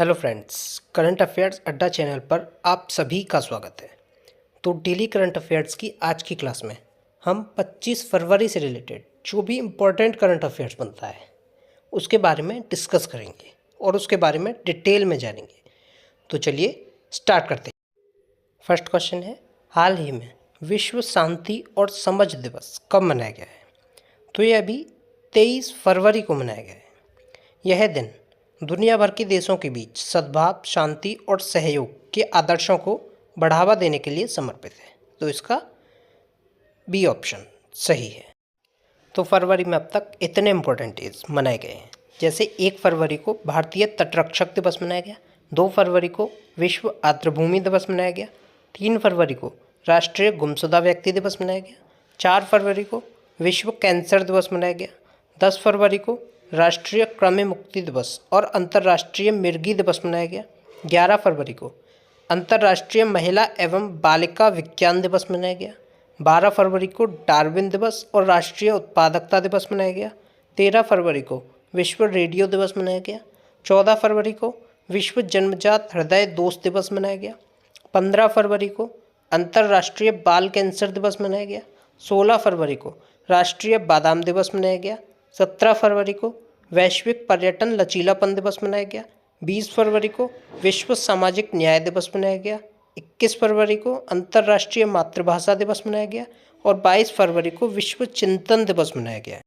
Hello friends, current affairs अड्डा channel पर आप सभी का स्वागत है। तो डेली करंट अफेयर्स की आज की क्लास में हम 25 फरवरी से रिलेटेड जो भी इम्पोर्टेंट करंट अफेयर्स बनता है उसके बारे में डिस्कस करेंगे और उसके बारे में डिटेल में जानेंगे। तो चलिए स्टार्ट करते हैं। फर्स्ट क्वेश्चन है, हाल ही में विश्व शांति और समझ दिवस कब मनाया गया है? तो ये अभी 23 फरवरी को मनाया गया है। यह दिन दुनिया भर के देशों के बीच सद्भाव, शांति और सहयोग के आदर्शों को बढ़ावा देने के लिए समर्पित है। तो इसका बी ऑप्शन सही है। तो फरवरी में अब तक इतने इम्पोर्टेंट डेज मनाए गए हैं, जैसे 1 फरवरी को भारतीय तटरक्षक दिवस मनाया गया, 2 फरवरी को विश्व आर्द्रभूमि दिवस मनाया गया, 3 फरवरी को राष्ट्रीय गुमशुदा व्यक्ति दिवस मनाया गया, 4 फरवरी को विश्व कैंसर दिवस मनाया गया, 10 फरवरी को राष्ट्रीय कृमि मुक्ति दिवस और अंतर्राष्ट्रीय मिर्गी दिवस मनाया गया, 11 फरवरी को अंतर्राष्ट्रीय महिला एवं बालिका विज्ञान दिवस मनाया गया, 12 फरवरी को डार्विन दिवस और राष्ट्रीय उत्पादकता दिवस मनाया गया, 13 फरवरी को विश्व रेडियो दिवस मनाया गया, 14 फरवरी को विश्व जन्मजात हृदय दोष दिवस मनाया गया, 15 फरवरी को अंतर्राष्ट्रीय बाल कैंसर दिवस मनाया गया, 16 फरवरी को राष्ट्रीय बादाम दिवस मनाया गया, 17 फरवरी को वैश्विक पर्यटन लचीलापन दिवस मनाया गया, 20 फरवरी को विश्व सामाजिक न्याय दिवस मनाया गया, 21 फरवरी को अंतर्राष्ट्रीय मातृभाषा दिवस मनाया गया और 22 फरवरी को विश्व चिंतन दिवस मनाया गया।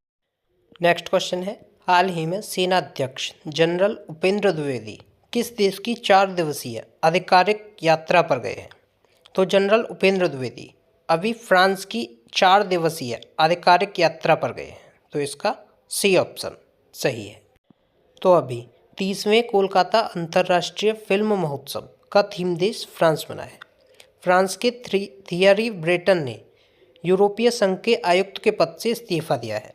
नेक्स्ट क्वेश्चन है, हाल ही में सेना अध्यक्ष जनरल उपेंद्र द्विवेदी किस देश की 4 दिवसीय आधिकारिक यात्रा पर गए हैं? तो जनरल उपेंद्र द्विवेदी अभी फ्रांस की 4 दिवसीय आधिकारिक यात्रा पर गए हैं। तो इसका सी ऑप्शन सही है। तो अभी 30वें कोलकाता अंतर्राष्ट्रीय फिल्म महोत्सव का थीम देश फ्रांस बना है। फ्रांस के थियरी ब्रेटन ने यूरोपीय संघ के आयुक्त के पद से इस्तीफा दिया है।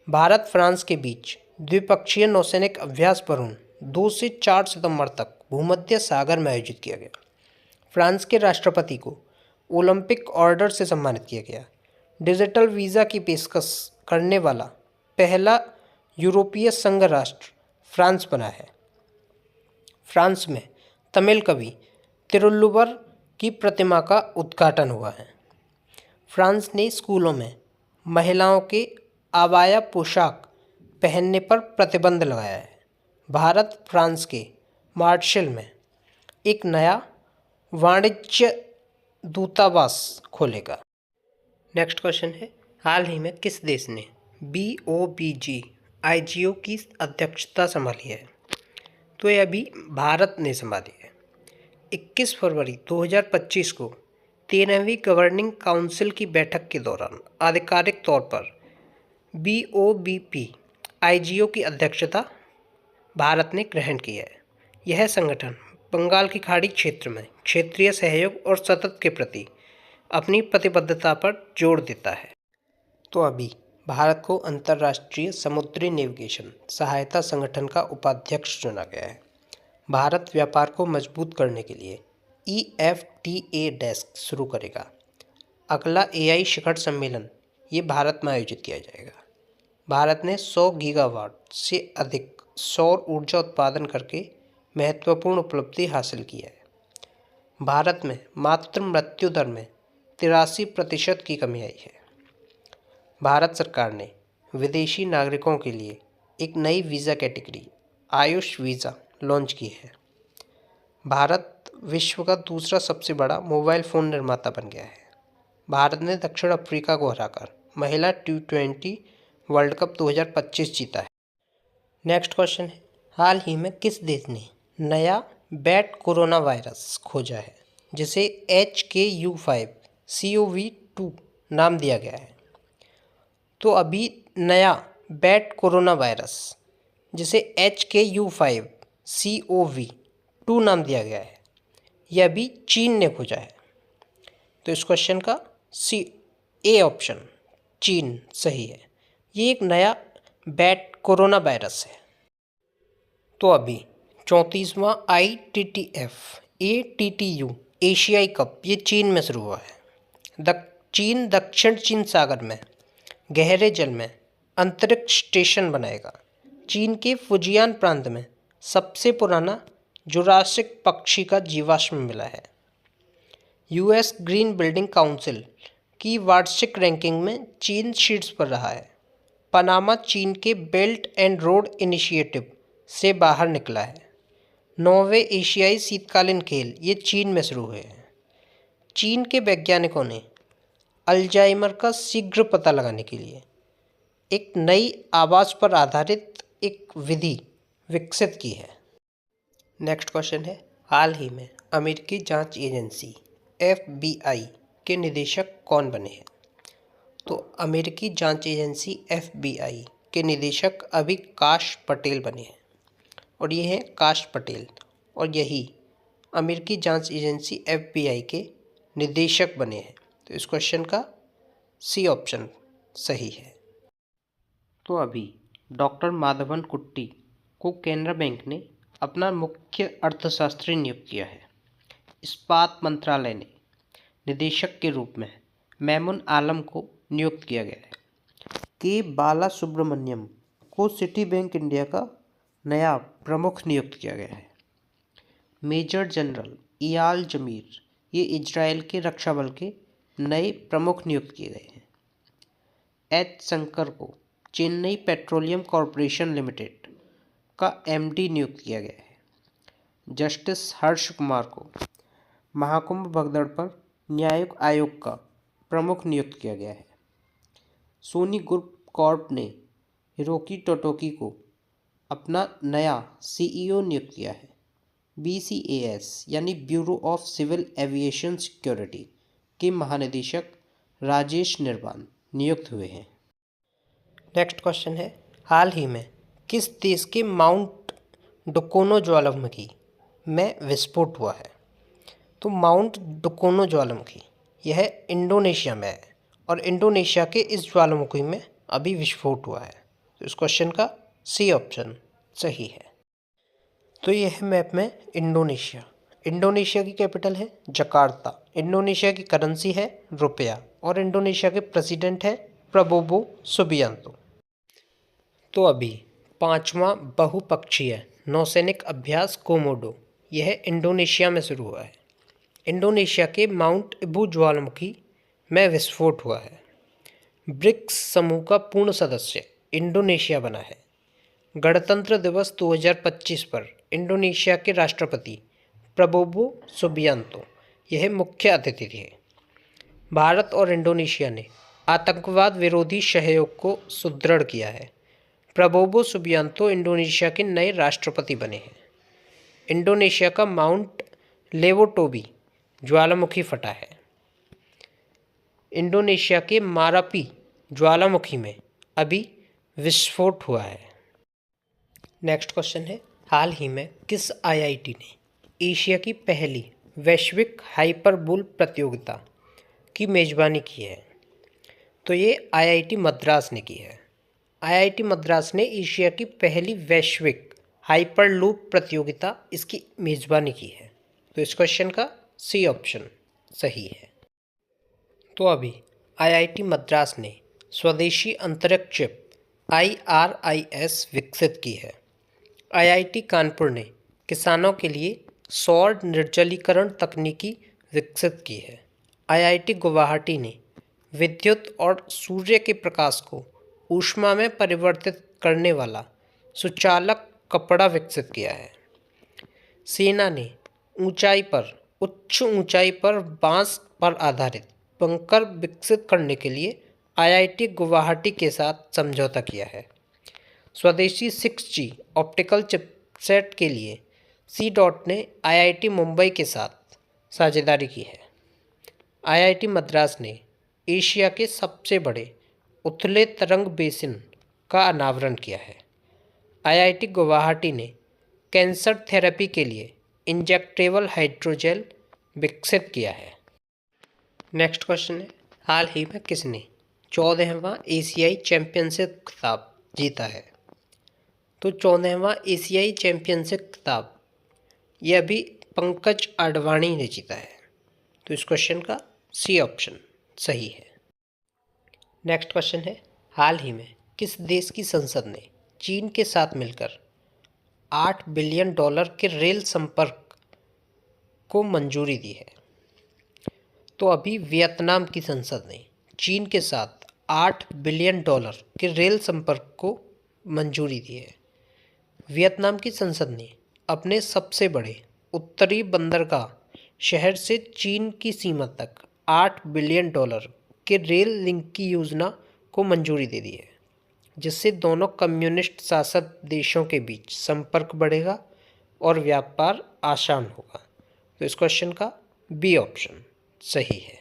भारत फ्रांस के बीच द्विपक्षीय नौसैनिक अभ्यास वरुण 2 से 4 सितंबर तक भूमध्य सागर में आयोजित किया गया। फ्रांस के राष्ट्रपति को ओलंपिक ऑर्डर से सम्मानित किया गया। डिजिटल वीज़ा की पेशकश करने वाला पहला यूरोपीय संघ राष्ट्र फ्रांस बना है। फ्रांस में तमिल कवि तिरुवल्लुवर की प्रतिमा का उद्घाटन हुआ है। फ्रांस ने स्कूलों में महिलाओं के आबाया पोशाक पहनने पर प्रतिबंध लगाया है। भारत फ्रांस के मार्शल में एक नया वाणिज्य दूतावास खोलेगा। नेक्स्ट क्वेश्चन है, हाल ही में किस देश ने BOBG-IGO की अध्यक्षता संभाली है? तो ये अभी भारत ने संभाली है। 21 फरवरी 2025 को 13वीं गवर्निंग काउंसिल की बैठक के दौरान आधिकारिक तौर पर BOBP-IGO की अध्यक्षता भारत ने ग्रहण की है। यह संगठन बंगाल की खाड़ी क्षेत्र में क्षेत्रीय सहयोग और सतत के प्रति अपनी प्रतिबद्धता पर जोर देता है। तो अभी भारत को अंतर्राष्ट्रीय समुद्री नेविगेशन सहायता संगठन का उपाध्यक्ष चुना गया है। भारत व्यापार को मजबूत करने के लिए EFTA डेस्क शुरू करेगा। अगला AI शिखर सम्मेलन ये भारत में आयोजित किया जाएगा। भारत ने 100 गीगावाट से अधिक सौर ऊर्जा उत्पादन करके महत्वपूर्ण उपलब्धि हासिल की है। भारत में मातृ मृत्यु दर में 83% की कमी आई है। भारत सरकार ने विदेशी नागरिकों के लिए एक नई visa category Ayush visa launch की है। भारत विश्व का दूसरा सबसे बड़ा मोबाइल फ़ोन निर्माता बन गया है। भारत ने दक्षिण अफ्रीका को हराकर महिला T20 वर्ल्ड कप 2025 जीता है। नेक्स्ट क्वेश्चन है, हाल ही में किस देश ने नया बैट कोरोना वायरस खोजा है जिसे HKU5CoV2 नाम दिया गया है? तो अभी नया बैट कोरोना वायरस जिसे HKU5CoV2 नाम दिया गया है, यह अभी चीन ने खोजा है। तो इस क्वेश्चन का A ऑप्शन चीन सही है। ये एक नया बैट कोरोना वायरस है। तो अभी 34वां ITTF ATTU एशियाई कप ये चीन में शुरू हुआ है। चीन दक्षिण चीन सागर में गहरे जल में अंतरिक्ष स्टेशन बनाएगा। चीन के फुजियान प्रांत में सबसे पुराना जुरासिक पक्षी का जीवाश्म मिला है। यूएस ग्रीन बिल्डिंग काउंसिल की वार्षिक रैंकिंग में चीन शीर्ष पर रहा है। पनामा चीन के बेल्ट एंड रोड इनिशिएटिव से बाहर निकला है। 9वें एशियाई शीतकालीन खेल ये चीन में शुरू हुए हैं। चीन के वैज्ञानिकों ने अल्जाइमर का शीघ्र पता लगाने के लिए एक नई आवाज़ पर आधारित एक विधि विकसित की है। नेक्स्ट क्वेश्चन है, हाल ही में अमेरिकी जांच एजेंसी FBI के निदेशक कौन बने हैं? तो अमेरिकी जांच एजेंसी FBI के निदेशक अभी काश पटेल बने हैं और ये हैं काश पटेल, और यही अमेरिकी जांच एजेंसी FBI के निदेशक बने हैं। तो इस क्वेश्चन का सी ऑप्शन सही है। तो अभी डॉक्टर माधवन कुट्टी को केनरा बैंक ने अपना मुख्य अर्थशास्त्री नियुक्त किया है। इस्पात मंत्रालय ने निदेशक के रूप में मैमुन आलम को नियुक्त किया गया है। के बाला सुब्रमण्यम को सिटी बैंक इंडिया का नया प्रमुख नियुक्त किया गया है। मेजर जनरल इयाल जमीर ये इजराइल के रक्षा बल के नए प्रमुख नियुक्त किए गए हैं। एच शंकर को चेन्नई पेट्रोलियम कॉरपोरेशन लिमिटेड का MD नियुक्त किया गया है। जस्टिस हर्ष कुमार को महाकुंभ भगदड़ पर न्यायिक आयोग का प्रमुख नियुक्त किया गया है। सोनी ग्रुप कॉर्प ने हिरोकी टोटोकी को अपना नया CEO नियुक्त किया है। BCAS यानी bureau of civil aviation security के महानिदेशक राजेश निर्वाण नियुक्त हुए हैं। नेक्स्ट क्वेश्चन है, हाल ही में किस देश के माउंट डुकोनो ज्वालामुखी में विस्फोट हुआ है? तो माउंट डुकोनो ज्वालामुखी यह इंडोनेशिया में है और इंडोनेशिया के इस ज्वालामुखी में अभी विस्फोट हुआ है। तो इस क्वेश्चन का सी ऑप्शन सही है। तो यह है मैप में इंडोनेशिया। इंडोनेशिया की कैपिटल है जकार्ता। इंडोनेशिया की करेंसी है रुपया और इंडोनेशिया के प्रेसिडेंट है प्रबोवो सुबियांतो। तो अभी 5वां बहुपक्षीय नौसैनिक अभ्यास कोमोडो यह इंडोनेशिया में शुरू हुआ है। इंडोनेशिया के माउंट इबू ज्वालामुखी में विस्फोट हुआ है। ब्रिक्स समूह का पूर्ण सदस्य इंडोनेशिया बना है। गणतंत्र दिवस 2025 पर इंडोनेशिया के राष्ट्रपति प्रबोवो सुबियांतो यह मुख्य अतिथि थे। भारत और इंडोनेशिया ने आतंकवाद विरोधी सहयोग को सुदृढ़ किया है। प्रबोवो सुबियांतो इंडोनेशिया के नए राष्ट्रपति बने हैं। इंडोनेशिया का माउंट लेवोटोबी ज्वालामुखी फटा है। इंडोनेशिया के मारापी ज्वालामुखी में अभी विस्फोट हुआ है। नेक्स्ट क्वेश्चन है, हाल ही में किस IIT ने एशिया की पहली वैश्विक हाइपरबोल प्रतियोगिता की मेज़बानी की है? तो ये IIT मद्रास ने की है। IIT मद्रास ने एशिया की पहली वैश्विक हाइपरलूप प्रतियोगिता इसकी मेज़बानी की है। तो इस क्वेश्चन का सी ऑप्शन सही है। तो अभी IIT मद्रास ने स्वदेशी अंतरिक्ष चिप IRIS विकसित की है। IIT कानपुर ने किसानों के लिए सौर निर्जलीकरण तकनीकी विकसित की है। IIT गुवाहाटी ने विद्युत और सूर्य के प्रकाश को ऊष्मा में परिवर्तित करने वाला सुचालक कपड़ा विकसित किया है। सेना ने उच्च ऊंचाई पर बांस पर आधारित बंकर विकसित करने के लिए IIT गुवाहाटी के साथ समझौता किया है। स्वदेशी 6G ऑप्टिकल चिपसेट के लिए C. ने IIT मुंबई के साथ साझेदारी की है। IIT मद्रास ने एशिया के सबसे बड़े उथले तरंग बेसिन का अनावरण किया है। IIT गुवाहाटी ने कैंसर थेरेपी के लिए इंजेक्टेबल हाइड्रोजेल विकसित किया है। नेक्स्ट क्वेश्चन है, हाल ही में किसने 14वां एशियाई चैंपियनशिप खिताब जीता है? तो 14वां एशियाई चैंपियनशिप खिताब यह भी पंकज आडवाणी ने जीता है। तो इस क्वेश्चन का सी ऑप्शन सही है। नेक्स्ट क्वेश्चन है, हाल ही में किस देश की संसद ने चीन के साथ मिलकर $8 बिलियन के रेल संपर्क को मंजूरी दी है। तो अभी वियतनाम की संसद ने चीन के साथ $8 बिलियन के रेल संपर्क को मंजूरी दी है। वियतनाम की संसद ने अपने सबसे बड़े उत्तरी बंदरगाह शहर से चीन की सीमा तक $8 बिलियन के रेल लिंक की योजना को मंजूरी दे दी है, जिससे दोनों कम्युनिस्ट शासित देशों के बीच संपर्क बढ़ेगा और व्यापार आसान होगा। तो इस क्वेश्चन का बी ऑप्शन सही है।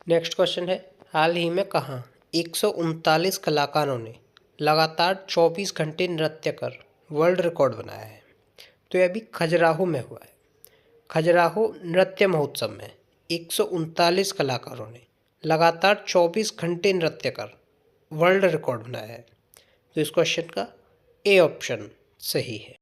नेक्स्ट क्वेश्चन है, हाल ही में कहाँ 139 कलाकारों ने लगातार 24 घंटे नृत्य कर वर्ल्ड रिकॉर्ड बनाया है? तो यह भी खजुराहो में हुआ है। खजुराहो नृत्य महोत्सव में 139 कलाकारों ने लगातार 24 घंटे नृत्य कर वर्ल्ड रिकॉर्ड बनाया है। तो इस क्वेश्चन का ए ऑप्शन सही है।